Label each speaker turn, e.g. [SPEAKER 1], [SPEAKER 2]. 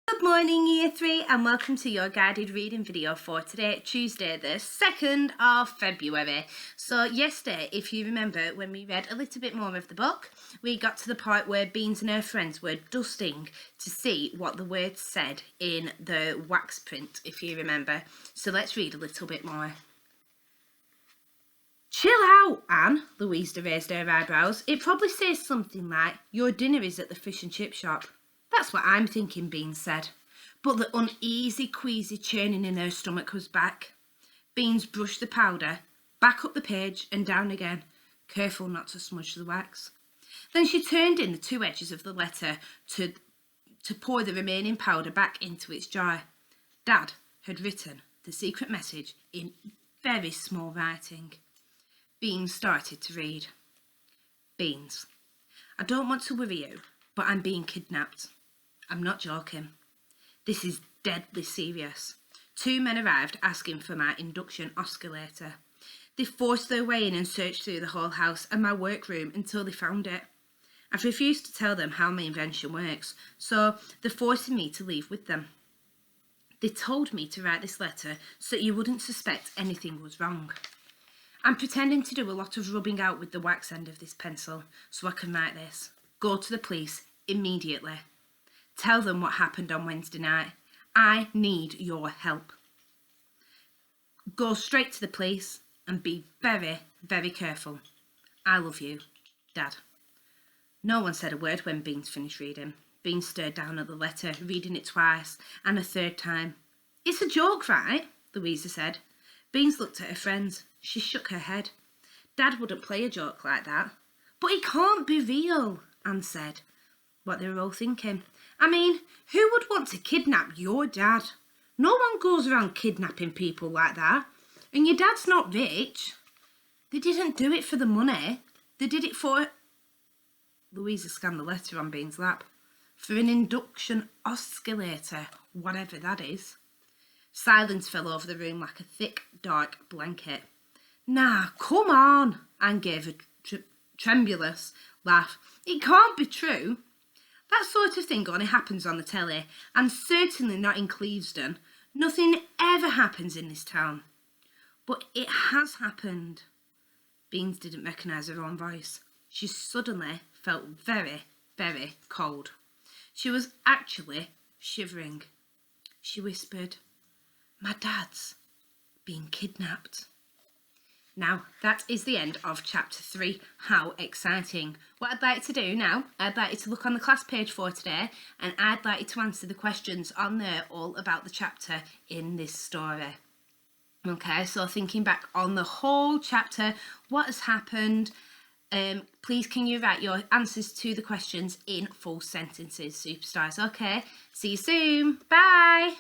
[SPEAKER 1] Good morning Year 3 and welcome to your guided reading video for today, Tuesday the 2nd of February. So yesterday, if you remember, when we read a little bit more of the book, we got to the part where Beans and her friends were dusting to see what the words said in the wax print, if you remember. So let's read a little bit more. Chill out, Anne, Louisa raised her eyebrows. It probably says something like, your dinner is at the fish and chip shop. That's what I'm thinking, Beans said. But the uneasy, queasy churning in her stomach was back. Beans brushed the powder, back up the page and down again, careful not to smudge the wax. Then she turned in the two edges of the letter to pour the remaining powder back into its jar. Dad had written the secret message in very small writing. Beans started to read. Beans, I don't want to worry you, but I'm being kidnapped. I'm not joking. This is deadly serious. 2 men arrived asking for my induction oscillator. They forced their way in and searched through the whole house and my workroom until they found it. I've refused to tell them how my invention works, so they're forcing me to leave with them. They told me to write this letter so you wouldn't suspect anything was wrong. I'm pretending to do a lot of rubbing out with the wax end of this pencil so I can write this. Go to the police immediately. Tell them what happened on Wednesday night. I need your help. Go straight to the police and be very, very careful. I love you, Dad. No one said a word when Beans finished reading. Beans stared down at the letter, reading it twice and a third time. It's a joke, right? Louisa said. Beans looked at her friends. She shook her head. Dad wouldn't play a joke like that. But it can't be real, Anne said. What they were all thinking. I mean, who would want to kidnap your dad? No one goes around kidnapping people like that. And your dad's not rich. They didn't do it for the money. They did it for... Louisa scanned the letter on Bean's lap. For an induction oscillator, whatever that is. Silence fell over the room like a thick, dark blanket. Nah, come on, Anne gave a tremulous laugh. It can't be true. That sort of thing only happens on the telly, and certainly not in Clevedon. Nothing ever happens in this town. But it has happened. Beans didn't recognise her own voice. She suddenly felt very, very cold. She was actually shivering. She whispered, my dad's been kidnapped. Now, that is the end of chapter 3. How exciting. What I'd like to do now, I'd like you to look on the class page for today and I'd like you to answer the questions on there all about the chapter in this story. Okay, so thinking back on the whole chapter, what has happened, please can you write your answers to the questions in full sentences, superstars. Okay, see you soon. Bye.